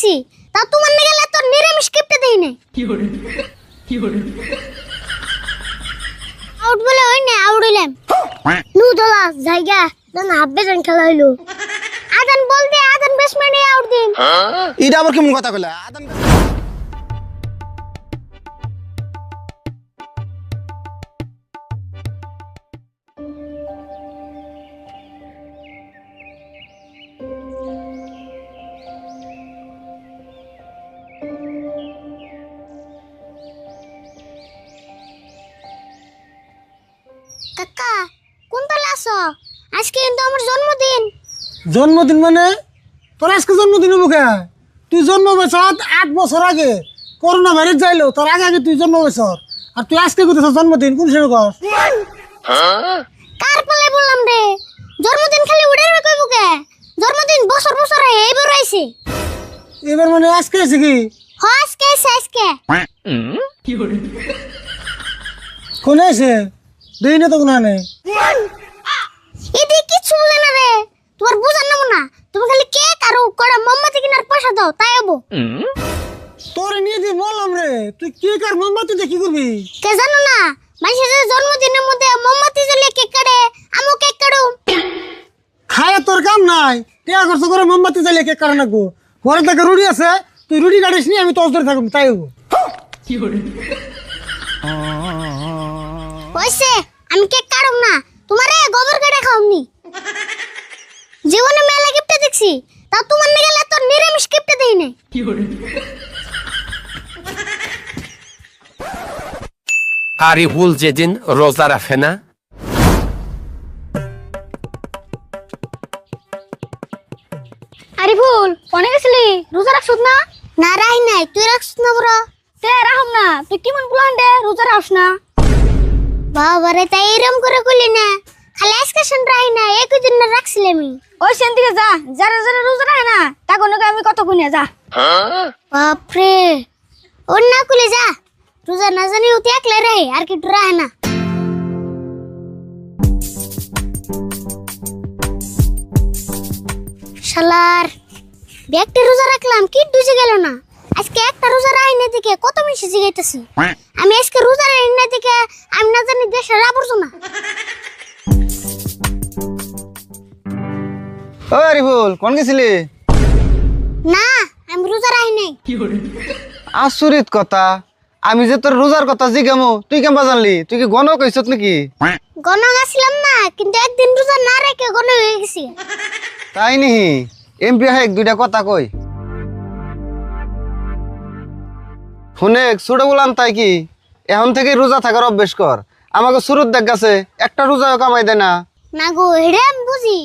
দেখছি, তা তোমার না গেলে তোর নিরামিষ কিপটে দেই না। আউট বলে ওই না আউট হইলাম। নু দলা জায়গা না হাব্বে জান খেলা হইলো। আদান বল দে, আদান ব্যাটসম্যানে আউট দিন। এটা আবার কেমন কথা কইলা? আদান কাকা কোন তালে আছো? আজকে কিন্তু আমার জন্মদিন। জন্মদিন মানে তোর আজকে জন্মদিন হবো কে? তুই জন্ম বছর 8 বছর আগে করোনা ভাইরাস যাইলো, তোর আগে আগে তুই জন্ম বছর, আর তুই আজকে করতেছ জন্মদিন কোন সময় কর? কার পালে বললাম রে, জন্মদিন খালি উড়ে কইবো কে? জন্মদিন বছর বছর এইবার আইছে। এবার মানে আজকে আছে কি? আজকে আজকে কোনে আছে? দেই না তো কোনা নেই। এদি কিছু বলে না রে, তোমার বুঝার নাম না। তুমি খালি কেক আর কড়া মোমবাতি কিনার পয়সা দাও, তাই হবো। তোর নিয়ে দিয়ে বললাম রে, তুই কেক আর মোমবাতি দিয়ে কি করবি? কে জানো না, মানুষের জন্মদিনের মধ্যে মোমবাতি জ্বালিয়ে কেক কাটে, আমিও কেক কাটু। খায় তোর কাম নাই, টিয়া খরচ করে মোমবাতি জ্বালিয়ে কেক কাটা নাকবো। ঘরে থেকে রুটি আছে, তুই রুটি কাটিস নি, আমি তোর ধরে থাকবো, তাই হবো। হইছে, আমি কেক কাটুম না, তোমারে গোবর কেটে খাওনি। জীবনে মেলা গিফট দেখছি, তা তোমার না গেলে তোর নিরামিষ গিফট দেই না। আরিফুল যেদিন রোজা রাখে না, আরিফুল কোনে গেছিলি? রোজা রাখছ না? না রাই নাই, তুই রাখছ না বড়? তে রাখম না, তুই কেমন প্ল্যান দে রোজা রাখছ না? বাবারে তাই এরম করে কইলি না, খালি আজকে শুন রাই না, একই দিন না রাখছিলাম আমি। ওই সেন দিকে যা, যারা যারা রোজা রাখে না তাকে নাকি আমি কত গুনে যা। বাপরে, ওর না কইলে যা, রোজা না জানি উতে একলা রে, আর কি রাখে না। শালার ব্যাগটা রোজা রাখলাম, কি ডুজে গেল না। আজকে একটা রোজা রাই না দেখে কত মিশে জিগাইতেছি। আমি আজকে রোজা রাই না দেখে আমি না জানি দেশের আবর্জনা। ও আরিফুল কোন গেছিলি? না আমি রোজা রাই নাই। আচরিত কথা, আমি যে তোর রোজার কথা জিগামু তুই কেমবা জানলি? তুই কি গণ কইছত নাকি? গণ আসলাম না, কিন্তু একদিন রোজা না রেখে গণ হয়ে গেছি। তাই নিহি এমপি এক দুইটা কথা কই শুনে ছোট বলাম, তাই কি এখন থেকে রোজা থাকার অভ্যেস কর। আমাকে শুরুর দেখ গেছে একটা রোজাও কামাই দেয় না। না গো, হেডে আমি বুঝি,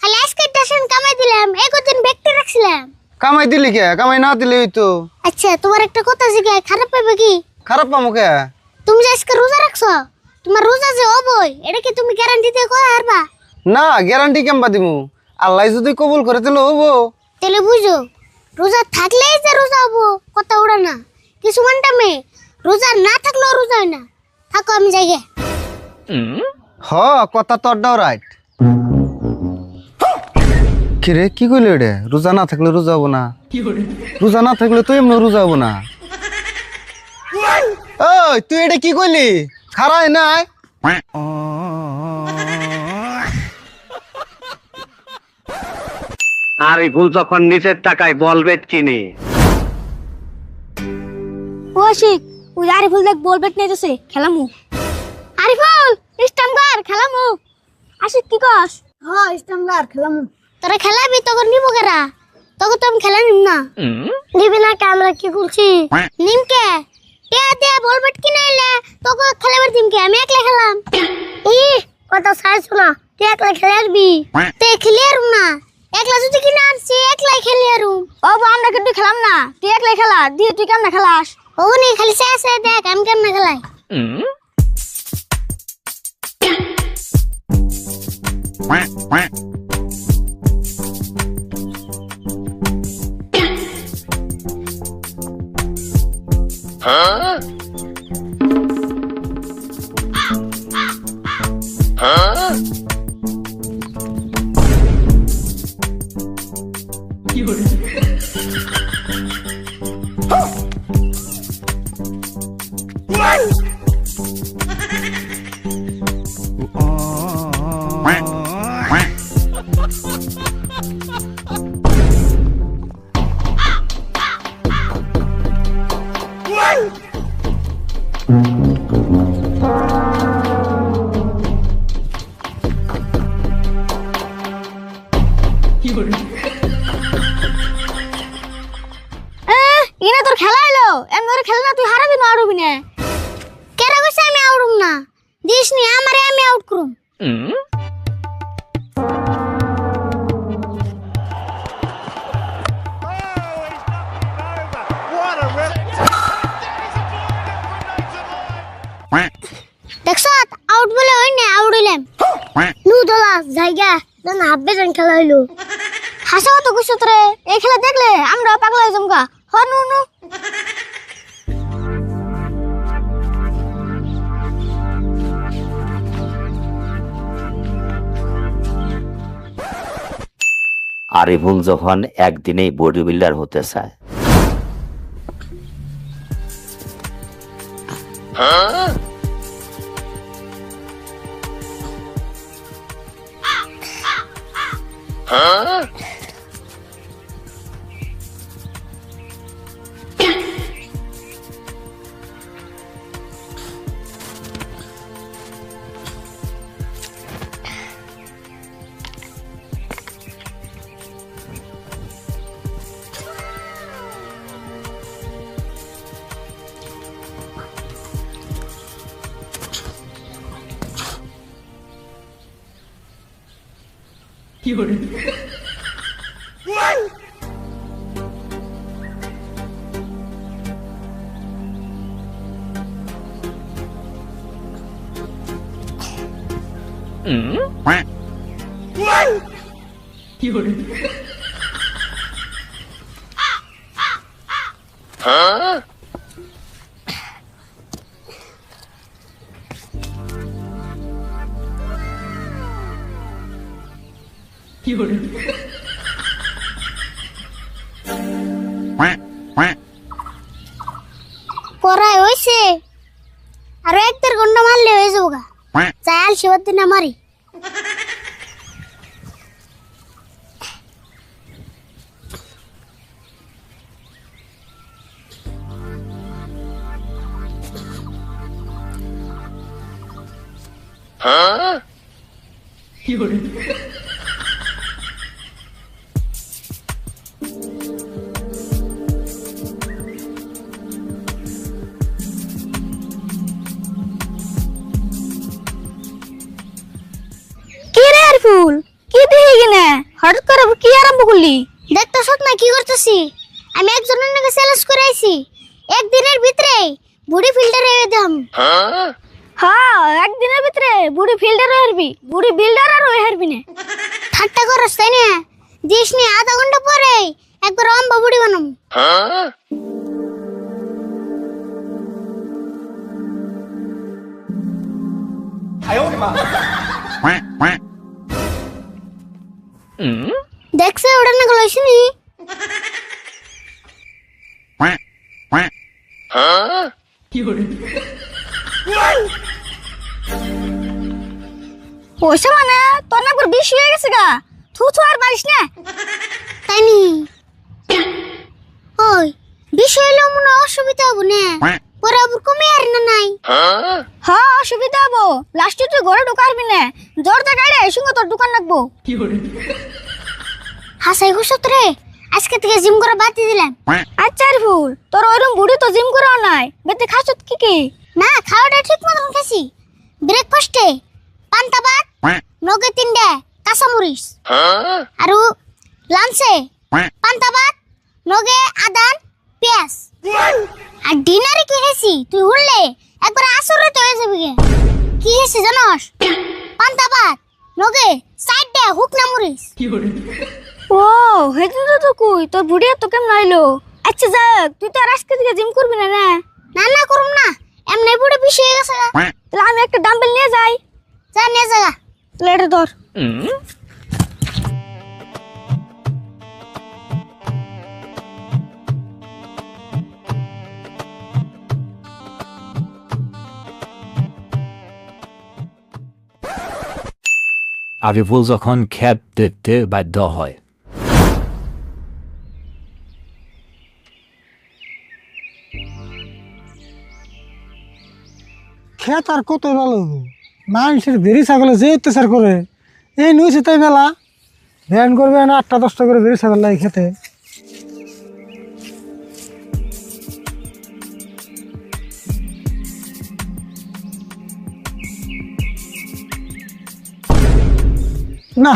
খালি আজকে টেনশন কামাই দিলাম, একদিন ব্যক্তি রাখছিলাম। কামাই দিলি কে? কামাই না দিলে হইতো। আচ্ছা তোমার একটা কথা জিজ্ঞাসা, খারাপ পাবে কি? খারাপ পামো কে? তুমি যে আজকে রোজা রাখছো, তোমার রোজা যে হবই, এটা কি তুমি গ্যারান্টি দিয়ে কই হারবা? না, গ্যারান্টি কেমবা দিমু? আল্লাহ যদি কবুল করে দিলে হবো। তাহলে বুঝো, রোজা থাকলেই যে রোজা হবো কথা ওড়া না। কিছু মানটা মেয়ে রোজা না থাকলেও রোজা হয় না। থাকো আমি যাই গে। হ, কথা তোরটাও রাইট। কিরে কি কইলি রে? রোজা না থাকলে রোজা হবো না? রোজা না থাকলে তো এমনি রোজা হবো না। ওই তুই এটা কি কইলি? খারাই নাই। আরিফুল যখন নিচের টাকায় বলবে চিনি। ও আশিক, ওই আরিফুল দেখ বল ব্যাট নিয়ে যাচ্ছে, খেলামু। আরিফুল স্টাম্পার খেলামু। আশিক কি কস? হ্যাঁ স্টাম্পার খেলামু। তোরা খেলাবি, তখন নিব কেরা? তখন তো আমি খেলা নিম না। নিবি না কে? আমরা কি করছি? নিমকে টিয়া টিয়া বল ব্যাট কিনে এলে তোকে খেলাবার দিমকে, আমি একলা খেলাম। ই কথা চাইছো না, তুই একলা খেলাবি? তুই খেলি আর না, একলা যদি কিনে আনছি একলাই খেলি আর। ও আমরা কিন্তু খেলাম না, তুই একলাই খেলা দিয়ে। তুই কেমন খেলাস? ও নি খালি চাইছে দেখ আমি কেমন খেলাই। কি হলো? ইনা তোর খেলা এলো এমন খেলা না তুই হারাবি না আউড়বি না কেরা কইছে আমি আউড়ুম না দিস নি আমারে আমি আউট করুম দেখছ আউট বলে হই না আউড়িলাম নু দলা জায়গা না হাববে জান খেলা হইলো হাসা তো কইছ তোরে এই খেলা দেখলে আমরা পাগলা হই জমগা হ নু নু আরিফুল যখন একদিনেই বডি বিল্ডার হতে চায়, পড়াই হইছে আর এক দেড় ঘন্টা মারলে হয়ে যাবো গা চাল শিবার দিন আমারই কি রে আরফুল কি দেখি কিনা হঠাৎ করে কি আরম্ভ করলি দেখতেছ না কি করতেছি আমি একজনের নাকি চ্যালেঞ্জ করে আইছি একদিনের ভিতরে বুড়ি ফিল্ডার হয়ে দাম হ্যাঁ একদিনের ভিতরে বুড়ি ফিল্ডার হয়ে হারবি বুড়ি বিল্ডার আর হয়ে হারবি না ঠাট্টা করছ তাই না দিস নি আধা ঘন্টা পরে একবার অম্বা বুড়ি বানাম দেখছে ওটা না গেল শুনি পয়সা মানে তোর না বেশি হয়ে গেছে গা থু থু আর পারিস না তাই নি ওই বেশি হইলে মনে অসুবিধা হবো না পরে আবার কমে আর না নাই হ্যাঁ অসুবিধা হবো লাস্টে তুই ঘরে ঢুকারবি না দরজা গাড়ি সঙ্গে তোর দোকান রাখবো হাসাই হুসত রে আজকে থেকে জিম করা বাদ দিয়ে দিলাম আচ্ছা ফুল তোর ওইরকম বুড়ি তো জিম করাও নাই বেতে খাসত কি কি না খাওয়াটা ঠিক মতন খাসি ব্রেকফাস্টে পান্তা ভাত নগে 3টা কাঁচামরিচ আর লাঞ্চে পান্তা ভাত নগে আদান পেঁয়াজ আর ডিনারে কি খাইছি তুই উড়লে একবার আসরে তো হয়ে যাবি কি খাইছি জানোস পান্তা ভাত নগে 4টা হুকনা মরিচ ও হেতু তো কই তোর বুড়িয়া তো কেমন আইলো আচ্ছা যাক তুই তো আর আজকে থেকে জিম করবি না না না না করুম না এমনি বুড়ি বেশি হয়ে গেছে তাহলে আমি একটা ডাম্বেল নিয়ে যাই যা নিয়ে যা লেটে ধর আরিফুল যখন ক্ষেত দেখতে বাধ্য হয়। খেত আর কত ভালো মানুষের বেরি ছাগলে যে অত্যাচার করে এই নুইছে তাই মেলা ভ্যান করবে না 8টা-10টা করে বেরি ছাগল লাগে খেতে। না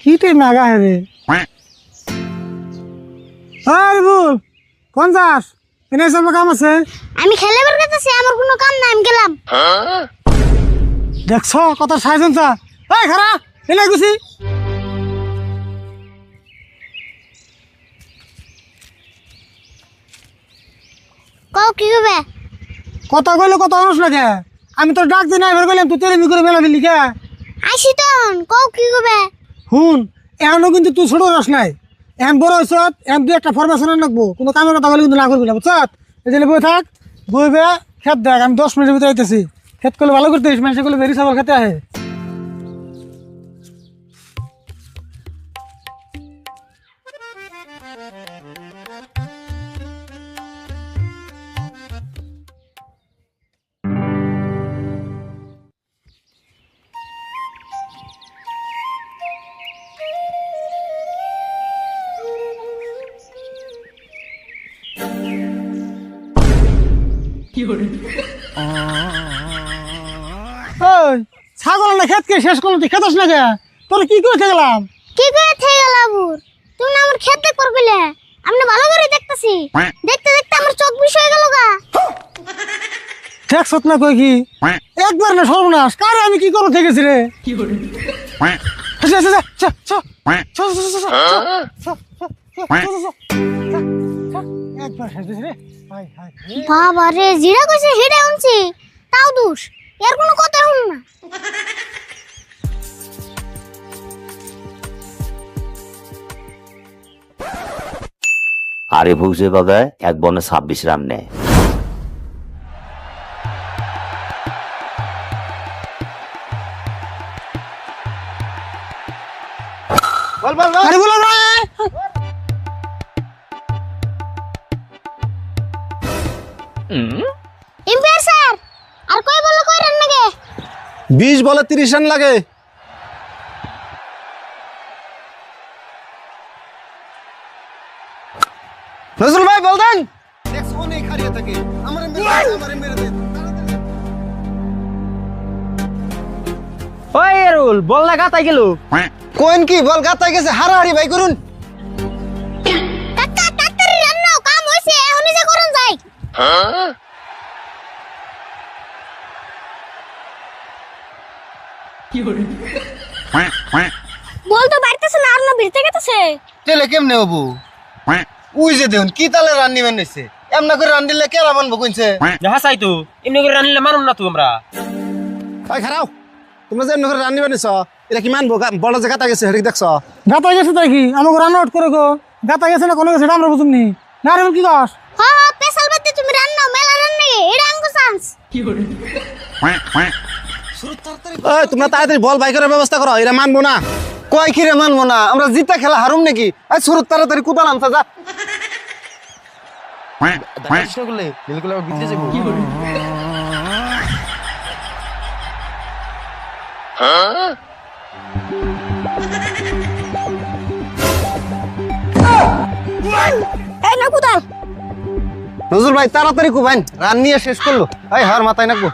কিটাই নাগা হে আর বল কোন যাস এনে সব কাম আছে আমি খেলে বের করতেছি, আমার কোনো কাম নাই, আমি গেলাম। দেখছ কত সাইজন চা এই খারা এনে গুছি কও কি হবে? কত কইলে কত মানুষ লাগে আমি তো ডাক দিই না এবার কইলাম তুই তেরে করে মেলা দিলি কে আইসি তখন, কও কি হবে? হুন এখনো কিন্তু তুই ছোট রস নাই এখন বড় হইছ এখন তুই একটা ফরমেশন রাখবো কোনো কামের কথা বলে কিন্তু না করবি না বুঝছ এই যে বই থাক বইবে খেত দেখ আমি 10 মিনিটের ভিতরে আইতেছি খেত করলে ভালো করতে মানুষ করলে বেরি ছাগল খেতে আহে ওই ছাগল না খেতকে শেষ করলো তুই খেতাস না কে তোর কি করে গেলাম কি করে থেকে গেল আবুর? তুমি না আমার খেতে করবিলে, আমি না ভালো করে দেখতেছি, দেখতে দেখতে আমার চোখ বিষ হয়ে গেল গা। ঠেক সত না কই কি একবার না সর্বনাশ কারে আমি কি করো থেকেছি রে কি করে একবার হেসেছি রে হাই হাই বাবা রে, জিরা কইছে হেডে শুনছি, তাও দোষ, এর কোনো কথা শুন না। আরিফুল যেভাবে এক বনে 26 রান নেয়। বল বল বল আরে বলো না এম্পায়ার স্যার, আর কই বল কই রান নাগে? 20 বলে 30 রান লাগে। নজরুল ভাই বল দেন দেখছো অনেক হারিয়ে থাকে আমারে মেরে দে। ওই এরুল বল না গাতাই গেল। কোন কি বল গাতাই গেছে হারাহারি ভাই করুন। কাকা কাকারি রান নাও, কাম হইছে, এখনই যা করুন যাই। বল তো বাইতেছে না, আর না ভিড়তে গেতেছে। তেলে কেমনে হবো? উই যে দেখুন কি তালে রান নিবেন নিছে এমনা করে রান দিলে কেরা মানবো কইছে। যাহা চাই তো এমনি করে রানিলে মানুম না তো আমরা। ভাই খারাও তোমরা যে এমনি করে রান নিবেন নিছ এটা কি মানবো? বড় যে গাতা গেছে হেডিক দেখছ? গাতা গেছে তাই কি আমাকে রান আউট করে গো গাতা গেছে না কোনো গেছে আমরা বুঝুমনি না রে কি কস হ্যাঁ হ্যাঁ, পেশাল বাদে তুমি রান নাও, মেলা রান নাগে, এটা আঙ্গো চান্স। ওই তোমরা তাড়াতাড়ি বল বাই করার ব্যবস্থা করো, এরা মানবো না। কয় কি রে মানবো না? আমরা জিতা খেলা হারুম নাকি? আই শুরু তাড়াতাড়ি কুদাল আনছা যা। এই না কুদাল। নজরুল ভাই তাড়াতাড়ি কুবাইন, রান নিয়ে শেষ করলো। এই হার মাথায় নাকবো।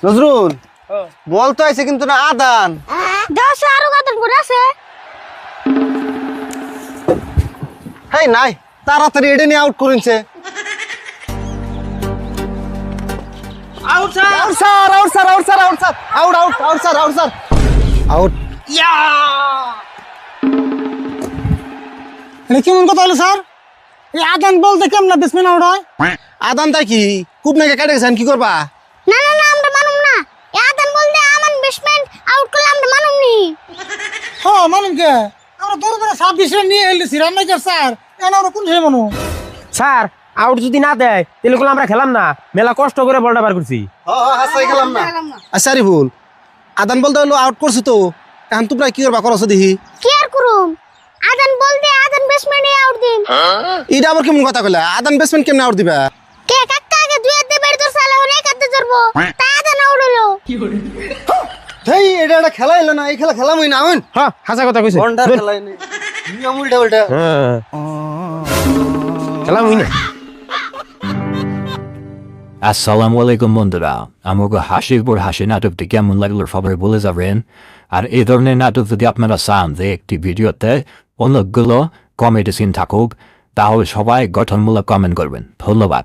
নজরুল বল তো আইছে কিন্তু না আদান। দেশ আরো গাদন করে আছে। হেই নাই তাড়াতাড়ি এডে নিয়ে আউট করিনছে। Out sir out sir out sir out sir out out out sir out sir out এটা কেমন কথা হলো স্যার? এই আদান বলতে কেমন ব্যাটসম্যান আউট হয়? আদান তাই কি খুব নাকি কাটে গেছেন কি করবা? না না না আমরা মানুম না এ আদান বলতে আমান ব্যাটসম্যান আউট করলে আমরা মানুম নি হ্যাঁ মানুম কে আমরা দৌড় করে 26 রান নিয়ে এলেছি রান্নাইকার স্যার এখন আমরা কোন সেই মানুষ? স্যার আউট যদি না দেয় তাহলে গুলো আমরা খেলাম না, মেলা কষ্ট করে বলটা বার করছি। হাসাই খেলাম না। আচ্ছা রিফুল, আদান বলতে হলো আউট করছো তো, এখন তোমরা কি করবা করছো দেখি। কি আর করুম আদান বলতে আদান ব্যাটসম্যানই আউট দিন এটা আবার কেমন কথা কইলা? আদান ব্যাটসম্যান কেমনে আউট দিবা? কে কাকা আগে দুই হাতে বের ধর সালা অনেক হাতে ধরবো তা আদান আউট হলো হেই এটা একটা খেলা এলো না, এই খেলা খেলামই না আউন। হ্যাঁ হাসা কথা কইছে। বন্ডার খেলাই নেই, নিয়ম উল্টা উল্টা। হ্যাঁ খেলাম হই না। আসসালামু আলাইকুম বন্ধুরা, আমাকে হাসির পর হাসি নাটকটি কেমন লাগলো সবাই বলে যাবেন। আর এই ধরনের নাটক যদি আপনারা চান যে একটি ভিডিওতে অনেকগুলো কমেডি সিন থাকুক, তাহলে সবাই গঠনমূলক কমেন্ট করবেন। ধন্যবাদ।